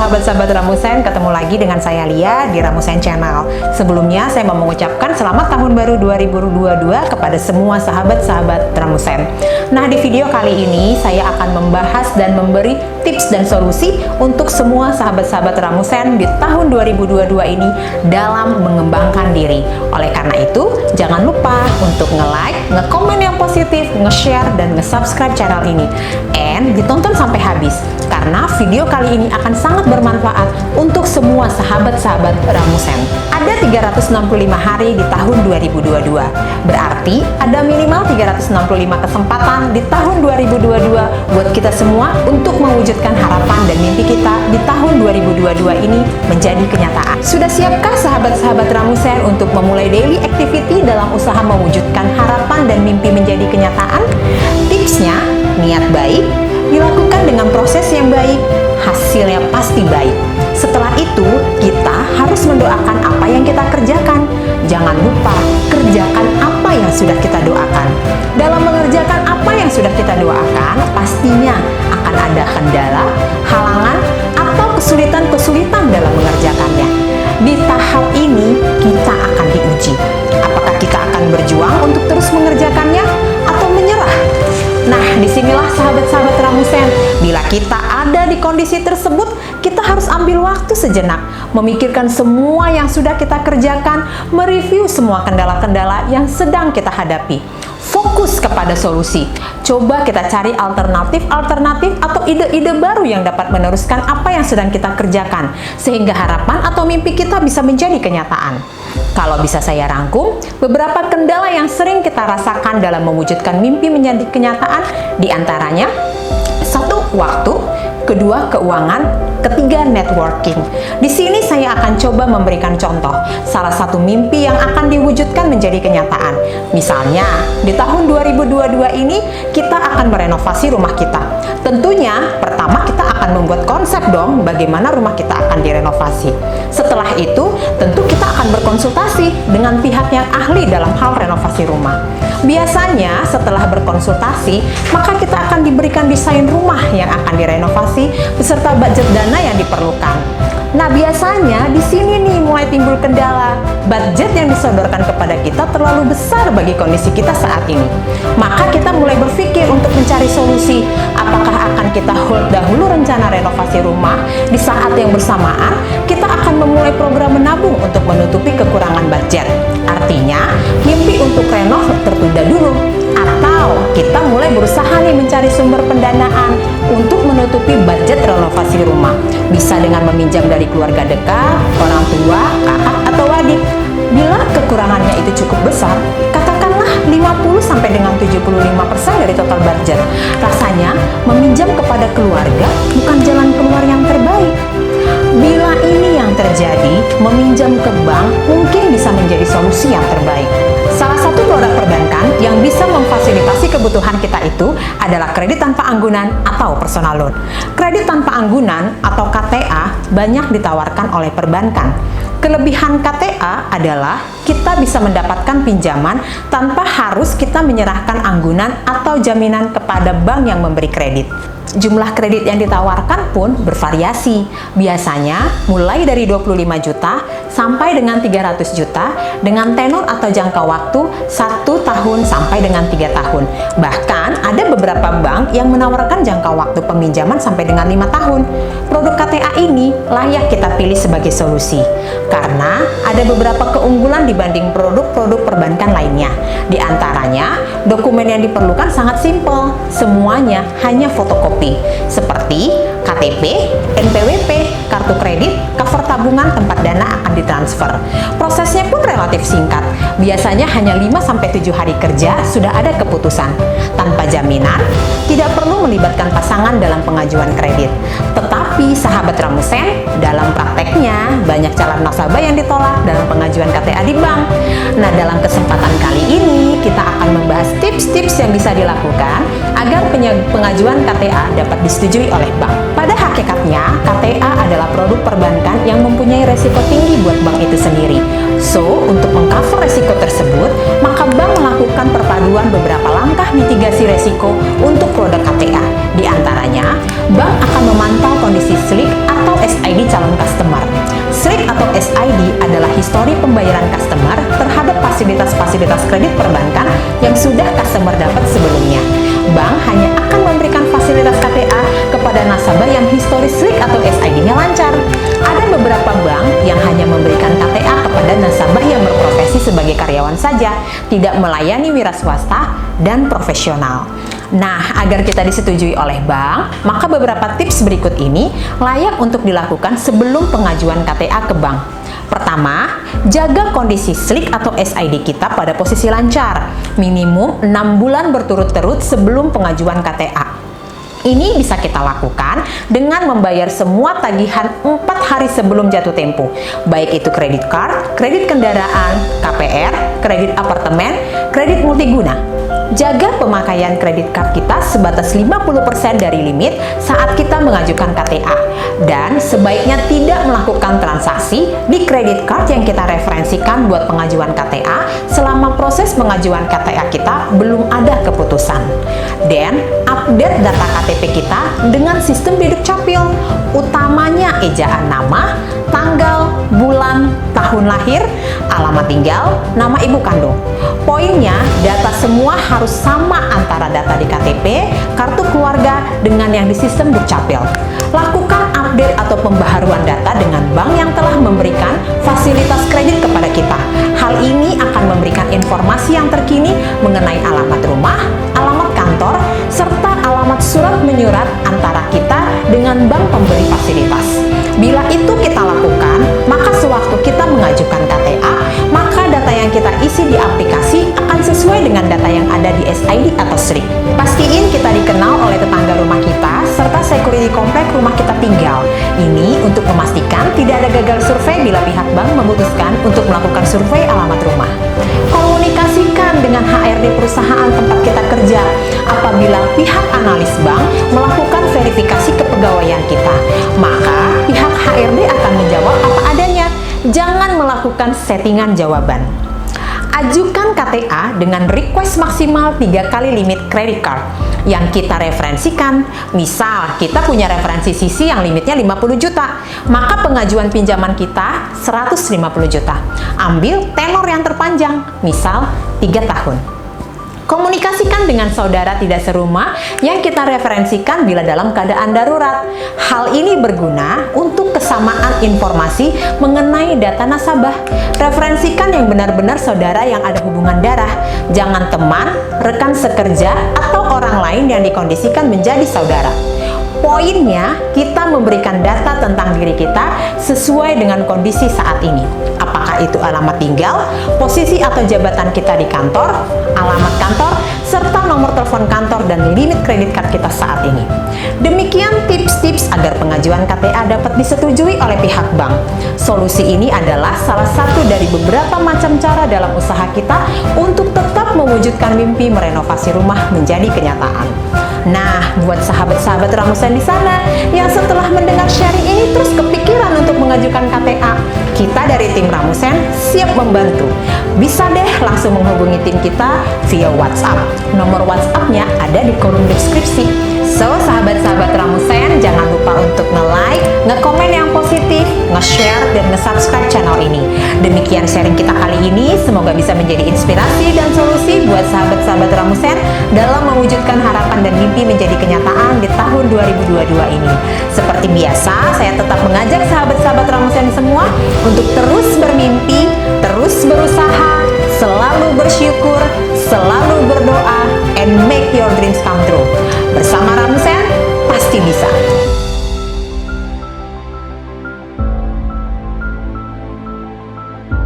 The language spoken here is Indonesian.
sahabat-sahabat Ramusen, ketemu lagi dengan saya Lia di Ramusen Channel. Sebelumnya saya mau mengucapkan selamat tahun baru 2022 kepada semua sahabat-sahabat Ramusen. Nah, di video kali ini saya akan membahas dan memberi tips dan solusi untuk semua sahabat-sahabat Ramusen di tahun 2022 ini dalam mengembangkan diri. Oleh karena itu, jangan lupa untuk nge-like, nge-komen yang positif, nge-share, dan nge-subscribe channel ini. And ditonton sampai habis, karena video kali ini akan sangat bermanfaat untuk semua sahabat-sahabat Ramusen. Ada 365 hari di tahun 2022, berarti ada minimal 365 kesempatan di tahun 2022 buat kita semua untuk mewujudkan harapan dan mimpi kita di tahun 2022 ini menjadi kenyataan. Sudah siapkah sahabat-sahabat Ramusen untuk memulai daily activity dalam usaha mewujudkan harapan dan mimpi menjadi kenyataan? Tipsnya, niat baik, dilakukan dengan proses yang baik, hasilnya pasti baik. Setelah itu, kita harus mendoakan apa yang kita kerjakan. Jangan lupa, kerjakan apa yang sudah kita doakan. Dalam mengerjakan apa yang sudah kita doakan, pastinya akan ada kendala, halangan, atau kesulitan-kesulitan dalam mengerjakannya. Di tahap ini, kita akan diuji. Apakah kita akan berjuang untuk terus mengerjakannya atau menyerah? Nah, disinilah sahabat-sahabat Ramusen, bila kita ada di kondisi tersebut, kita harus ambil waktu sejenak, memikirkan semua yang sudah kita kerjakan, mereview semua kendala-kendala yang sedang kita hadapi. Fokus kepada solusi. Coba kita cari alternatif-alternatif atau ide-ide baru yang dapat meneruskan apa yang sedang kita kerjakan, sehingga harapan atau mimpi kita bisa menjadi kenyataan. Kalau bisa saya rangkum, beberapa kendala yang sering kita rasakan dalam mewujudkan mimpi menjadi kenyataan, diantaranya: 1. Waktu, kedua, keuangan, ketiga, networking. Di sini saya akan coba memberikan contoh salah satu mimpi yang akan diwujudkan menjadi kenyataan. Misalnya, di tahun 2022 ini kita akan merenovasi rumah kita. Tentunya, pertama kita akan membuat konsep dong bagaimana rumah kita akan direnovasi. Setelah itu, tentu kita akan berkonsultasi dengan pihak yang ahli dalam hal renovasi rumah. Biasanya, setelah berkonsultasi, maka kita akan diberikan desain rumah yang akan direnovasi beserta budget dana yang diperlukan. Nah, biasanya di sini nih mulai timbul kendala. Budget yang disodorkan kepada kita terlalu besar bagi kondisi kita saat ini. Maka kita mulai berpikir untuk mencari solusi. Apakah akan kita hold dahulu rencana renovasi rumah, di saat yang bersamaan kita akan memulai program menabung untuk menutupi kekurangan budget. Artinya, mimpi untuk renov tertunda dulu. Atau kita mulai berusaha nih mencari sumber pendanaan untuk menutupi budget renovasi rumah. Bisa dengan meminjam dari keluarga dekat, orang tua, kakak, atau adik. Bila kekurangannya itu cukup besar, katakanlah 50 sampai dengan 75% dari total budget. Rasanya meminjam kepada keluarga bukan jalan keluar yang terbaik. Bila ini yang terjadi, meminjam ke bank mungkin bisa menjadi solusi yang terbaik. Salah satu produk perbankan yang bisa memfasilitasi kebutuhan kita itu adalah kredit tanpa anggunan atau personal loan. Kredit tanpa anggunan atau KTA banyak ditawarkan oleh perbankan. Kelebihan KTA adalah kita bisa mendapatkan pinjaman tanpa harus kita menyerahkan anggunan atau jaminan kepada bank yang memberi kredit. Jumlah kredit yang ditawarkan pun bervariasi. Biasanya mulai dari 25 juta sampai dengan 300 juta dengan tenor atau jangka waktu 1 tahun sampai dengan 3 tahun. Bahkan ada beberapa bank yang menawarkan jangka waktu peminjaman sampai dengan 5 tahun. Produk KTA ini layak kita pilih sebagai solusi karena ada beberapa keunggulan dibanding produk-produk perbankan lainnya. Di antaranya, dokumen yang diperlukan sangat simpel. Semuanya hanya fotokopi, seperti KTP, NPWP, kartu kredit, cover tabungan tempat dana akan ditransfer. Prosesnya pun relatif singkat. Biasanya hanya 5-7 hari kerja sudah ada keputusan. Tanpa jaminan, tidak perlu melibatkan pasangan dalam pengajuan kredit. Tetapi sahabat Ramusen, dalam prakteknya banyak calon nasabah yang ditolak dalam pengajuan KTA di bank. Nah, dalam kesempatan kali ini kita akan membahas tips-tips yang bisa dilakukan agar pengajuan KTA dapat disetujui oleh bank. Pada hakikatnya, KTA adalah produk perbankan yang mempunyai resiko tinggi buat bank itu sendiri. So, untuk mengcover resiko tersebut, maka bank melakukan perpaduan beberapa langkah mitigasi resiko untuk produk KTA. Di antaranya, bank akan memantau kondisi SLIC atau SID calon customer. SLIC atau SID adalah histori pembayaran customer terhadap fasilitas-fasilitas kredit perbankan yang sudah customer dapat sebelumnya. Bank hanya akan memberikan fasilitas KTA kepada nasabah yang histori SLIC atau SID-nya lancar. Ada beberapa bank yang hanya memberikan KTA kepada nasabah yang berprofesi sebagai karyawan saja, tidak melayani wira swasta dan profesional. Nah, agar kita disetujui oleh bank, maka beberapa tips berikut ini layak untuk dilakukan sebelum pengajuan KTA ke bank. Pertama, jaga kondisi SLIC atau SID kita pada posisi lancar, minimum 6 bulan berturut-turut sebelum pengajuan KTA. Ini bisa kita lakukan dengan membayar semua tagihan 4 hari sebelum jatuh tempo, baik itu kredit card, kredit kendaraan, KPR, kredit apartemen, kredit multiguna. Jaga pemakaian kredit card kita sebatas 50% dari limit saat kita mengajukan KTA, dan sebaiknya tidak melakukan transaksi di kredit card yang kita referensikan buat pengajuan KTA selama proses pengajuan KTA kita belum ada keputusan. Dan update data KTP kita dengan sistem bidik capil, utamanya ejaan nama, tanggal, bulan, tahun lahir, alamat tinggal, nama ibu kandung. Poinnya, data semua harus sama antara data di KTP, kartu keluarga dengan yang di sistem Dukcapil. Lakukan update atau pembaharuan data dengan bank yang telah memberikan fasilitas kredit kepada kita. Hal ini akan memberikan informasi yang terkini mengenai alamat rumah, alamat kantor, serta alamat surat menyurat antara kita dengan bank pemberi fasilitas. Bila itu kita lakukan, maka sewaktu kita mengajukan KTA, maka data yang kita isi di aplikasi akan sesuai dengan data yang ada di SID atau SLIC. Pastiin kita dikenal oleh tetangga rumah kita, serta security komplek rumah kita tinggal. Ini untuk memastikan tidak ada gagal survei bila pihak bank memutuskan untuk melakukan survei alamat rumah. Komunikasikan dengan HRD perusahaan tempat kita kerja apabila pihak analis bank melakukan verifikasi kepegawaian kita. Maka pihak HRD akan menjawab apa adanya. Jangan melakukan settingan jawaban. Ajukan KTA dengan request maksimal 3 kali limit credit card yang kita referensikan. Misal, kita punya referensi sisi yang limitnya 50 juta, maka pengajuan pinjaman kita 150 juta. Ambil tenor yang terpanjang, misal 3 tahun. Komunikasikan dengan saudara tidak serumah yang kita referensikan bila dalam keadaan darurat. Hal ini berguna untuk kesamaan informasi mengenai data nasabah. Referensikan yang benar-benar saudara yang ada hubungan darah. Jangan teman, rekan sekerja, atau orang lain yang dikondisikan menjadi saudara. Poinnya, kita memberikan data tentang diri kita sesuai dengan kondisi saat ini. Apakah itu alamat tinggal, posisi atau jabatan kita di kantor, alamat kantor, serta nomor telepon kantor dan limit kredit card kita saat ini. Demikian tips-tips agar pengajuan KTA dapat disetujui oleh pihak bank. Solusi ini adalah salah satu dari beberapa macam cara dalam usaha kita untuk tetap mewujudkan mimpi merenovasi rumah menjadi kenyataan. Nah, buat sahabat-sahabat Ramusen di sana yang setelah mendengar sharing ini terus kepikiran untuk mengajukan KTA, kita dari tim Ramusen siap membantu. Bisa deh langsung menghubungi tim kita via WhatsApp. Nomor WhatsApp-nya ada di kolom deskripsi. So, sahabat-sahabat Ramusen, jangan lupa untuk nge-like, nge-komen yang positif, nge-share, dan nge-subscribe channel ini. Demikian sharing kita kali ini, semoga bisa menjadi inspirasi dan solusi buat sahabat-sahabat Ramusen dalam mewujudkan harapan dan mimpi menjadi kenyataan di tahun 2022 ini. Seperti biasa, saya tetap mengajak sahabat-sahabat Ramusen semua untuk terus bermimpi, terus berusaha, selalu bersyukur, selalu berdoa,